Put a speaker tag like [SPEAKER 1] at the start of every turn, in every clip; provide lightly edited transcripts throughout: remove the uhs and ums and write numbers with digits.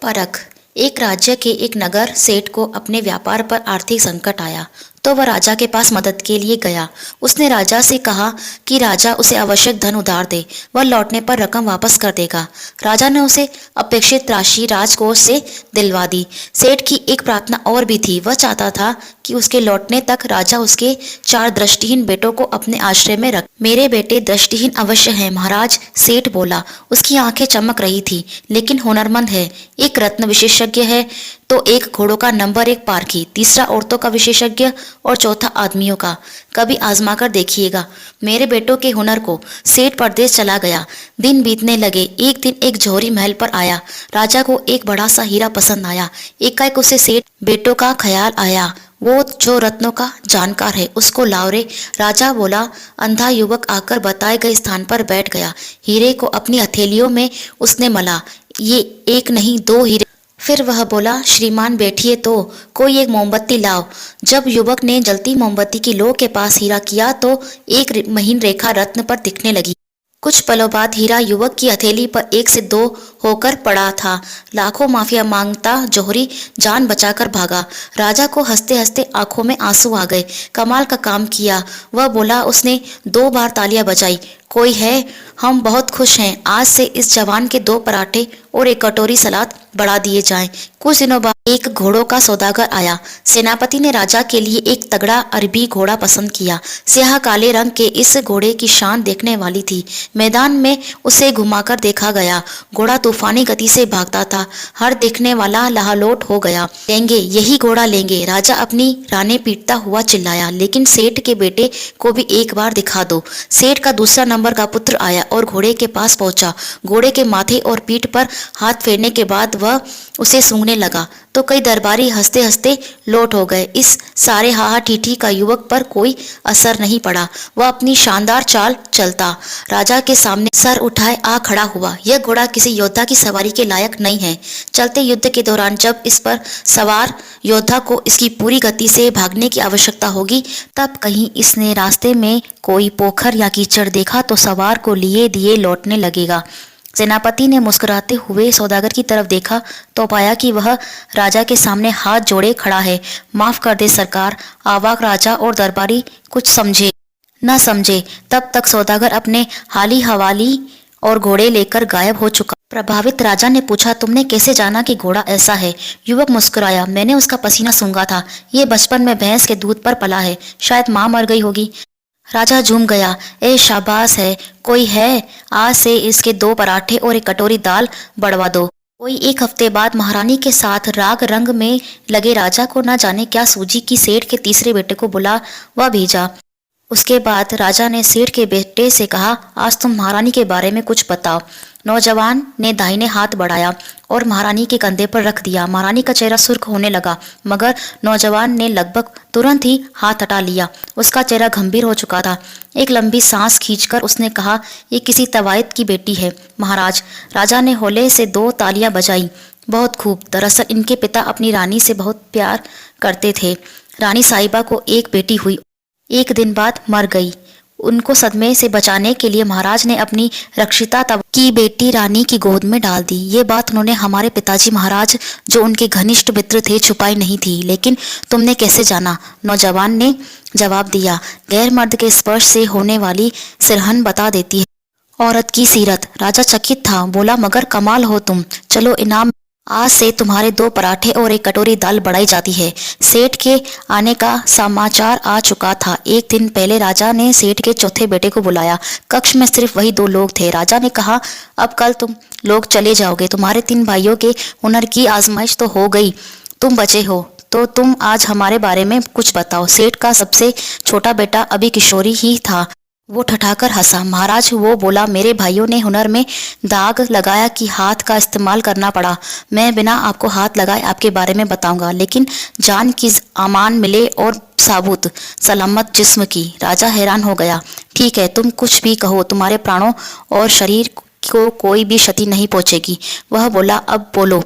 [SPEAKER 1] परख। एक राज्य के एक नगर सेठ को अपने व्यापार पर आर्थिक संकट आया तो वह राजा के पास मदद के लिए गया। उसने राजा से कहा कि राजा उसे आवश्यक धन उधार दे, वह लौटने पर रकम वापस कर देगा। राजा ने उसे अपेक्षित राशि राजकोष से दिलवा दी। सेठ की एक प्रार्थना और भी थी, वह चाहता था कि उसके लौटने तक राजा उसके 4 दृष्टिहीन बेटों को अपने आश्रय में रख। मेरे बेटे दृष्टिहीन अवश्य हैं महाराज, सेठ बोला। उसकी आंखें चमक रही थी, लेकिन हुनरमंद है। एक रत्न विशेषज्ञ है तो एक घोड़ों का नंबर 1 पारखी, तीसरा औरतों का विशेषज्ञ और चौथा आदमियों का। कभी आजमा कर देखिएगा मेरे बेटों के हुनर को। सेठ परदेश चला गया। दिन बीतने लगे। एक दिन एक जौहरी महल पर आया। राजा को एक बड़ा सा हीरा पसंद आया। एकाएक उसे सेठ बेटों का ख्याल आया। वो जो रत्नों का जानकार है उसको लाओ रे। राजा बोला। अंधा युवक आकर बताए गए स्थान पर बैठ गया। हीरे को अपनी हथेलियों में उसने मला। ये एक नहीं 2 हीरे। फिर वह बोला, श्रीमान बैठिए तो कोई एक मोमबत्ती लाओ। जब युवक ने जलती मोमबत्ती की लो के पास हीरा किया तो एक महीन रेखा रत्न पर दिखने लगी। कुछ पलों बाद हीरा युवक की हथेली पर 1 से 2 होकर पड़ा था। लाखों माफिया मांगता जौहरी जान बचाकर भागा। राजा को हंसते हंसते आंखों में आंसू आ गए। कमाल का काम किया, वह बोला। उसने 2 बार तालियां बजाई। कोई है? हम बहुत खुश हैं। आज से इस जवान के 2 पराठे और एक कटोरी सलाद बढ़ा दिए जाएं। कुछ दिनों बाद एक घोड़ों का सौदागर आया। सेनापति ने राजा के लिए एक तगड़ा अरबी घोड़ा पसंद किया। स्याह काले रंग के इस घोड़े की शान देखने वाली थी। मैदान में उसे घुमाकर देखा गया। घोड़ा तूफानी गति से भागता था। हर देखने वाला लहालोट हो गया। लेंगे, यही घोड़ा लेंगे। राजा अपनी राने पीटता हुआ चिल्लाया। लेकिन सेठ के बेटे को भी एक बार दिखा दो। सेठ का दूसरा नंबर का पुत्र आया और घोड़े के पास पहुंचा। घोड़े के माथे और पीठ पर हाथ फेरने के बाद वह उसे सूंघने लगा तो कई दरबारी हंसते हंसते लोट हो गए। इस सारे हाहा ठीठी का युवक पर कोई असर नहीं पड़ा। वह अपनी शानदार चाल चलता राजा के सामने सर उठाए आ खड़ा हुआ। यह घोड़ा किसी योद्धा की सवारी के लायक नहीं है। चलते युद्ध के दौरान जब इस पर सवार योद्धा को इसकी पूरी गति से भागने की आवश्यकता होगी, तब कहीं इसने रास्ते में कोई पोखर या कीचड़ देखा तो सवार को लिए दिए लौटने लगेगा। सेनापति ने मुस्कुराते हुए सौदागर की तरफ देखा तो पाया कि वह राजा के सामने हाथ जोड़े खड़ा है। माफ कर दे सरकार। आवाक राजा और दरबारी कुछ समझे न समझे तब तक सौदागर अपने हाली हवाली और घोड़े लेकर गायब हो चुका। प्रभावित राजा ने पूछा, तुमने कैसे जाना कि घोड़ा ऐसा है? युवक मुस्कुराया। मैंने उसका पसीना सूंघा था। ये बचपन में भैंस के दूध पर पला है। शायद माँ मर गई होगी। राजा झूम गया। ए शाबाश है। कोई है? आज से इसके 2 पराठे और एक कटोरी दाल बढ़वा दो। कोई 1 हफ्ते बाद महारानी के साथ राग रंग में लगे राजा को न जाने क्या सूझी कि सेठ के तीसरे बेटे को बुला व भेजा। उसके बाद राजा ने सेठ के बेटे से कहा, आज तुम महारानी के बारे में कुछ बताओ। नौजवान ने दाहिने हाथ बढ़ाया और महारानी के कंधे पर रख दिया। महारानी का चेहरा सुर्ख होने लगा, मगर नौजवान ने लगभग तुरंत ही हाथ हटा लिया। उसका चेहरा गंभीर हो चुका था। एक लंबी सांस खींचकर उसने कहा, ये किसी तवायत की बेटी है महाराज। राजा ने होले से 2 तालियां बजाई। बहुत खूब। दरअसल इनके पिता अपनी रानी से बहुत प्यार करते थे। रानी साहिबा को एक बेटी हुई, एक दिन बाद मर गई। उनको सदमे से बचाने के लिए महाराज ने अपनी रक्षिता की बेटी रानी की गोद में डाल दी। ये बात उन्होंने हमारे पिताजी महाराज, जो उनके घनिष्ठ मित्र थे, छुपाई नहीं थी। लेकिन तुमने कैसे जाना? नौजवान ने जवाब दिया, गैर मर्द के स्पर्श से होने वाली सिरहन बता देती है औरत की सीरत। राजा चकित था। बोला, मगर कमाल हो तुम। चलो इनाम, आज से तुम्हारे 2 पराठे और एक कटोरी दाल बढ़ाई जाती है। सेठ के आने का समाचार आ चुका था। एक दिन पहले राजा ने सेठ के चौथे बेटे को बुलाया। कक्ष में सिर्फ वही 2 लोग थे। राजा ने कहा, अब कल तुम लोग चले जाओगे। तुम्हारे 3 भाइयों के हुनर की आजमाइश तो हो गई, तुम बचे हो, तो तुम आज हमारे बारे में कुछ बताओ। सेठ का सबसे छोटा बेटा अभी किशोरी ही था। वो ठठाकर हंसा। महाराज, वो बोला, मेरे भाइयों ने हुनर में दाग लगाया कि हाथ का इस्तेमाल करना पड़ा। मैं बिना आपको हाथ लगाए आपके बारे में बताऊंगा, लेकिन जान की अमान मिले और साबुत सलामत जिस्म की। राजा हैरान हो गया। ठीक है, तुम कुछ भी कहो, तुम्हारे प्राणों और शरीर को कोई भी क्षति नहीं पहुंचेगी। वह बोला, अब बोलो।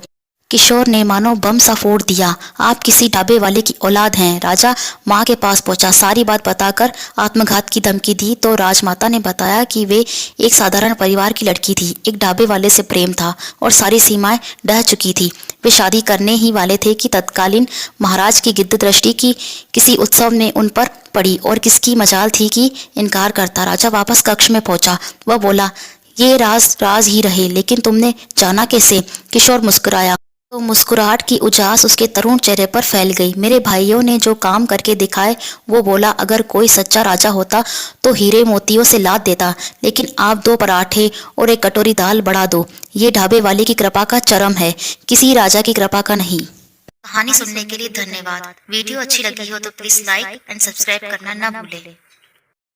[SPEAKER 1] किशोर ने मानो बम सा फोड़ दिया। आप किसी ढाबे वाले की औलाद हैं। राजा माँ के पास पहुंचा, सारी बात बताकर आत्मघात की धमकी दी तो राजमाता ने बताया कि वे एक साधारण परिवार की लड़की थी। एक ढाबे वाले से प्रेम था और सारी सीमाएं ढह चुकी थी। वे शादी करने ही वाले थे कि तत्कालीन महाराज की गिद्ध दृष्टि की किसी उत्सव में उन पर पड़ी और किसकी मजाल थी कि इनकार करता। राजा वापस कक्ष में पहुंचा। वह बोला, ये राज राज ही रहे, लेकिन तुमने जाना कैसे? किशोर मुस्कुराया तो मुस्कुराहट की उजास उसके तरुण चेहरे पर फैल गई। मेरे भाइयों ने जो काम करके दिखाए। वो बोला, अगर कोई सच्चा राजा होता तो हीरे मोतियों से लाद देता, लेकिन आप 2 पराठे और एक कटोरी दाल बढ़ा दो। ये ढाबे वाले की कृपा का चरम है, किसी राजा की कृपा का नहीं। कहानी सुनने के लिए धन्यवाद। वीडियो अच्छी लगी हो तो प्लीज लाइक एंड सब्सक्राइब करना ना भूलें।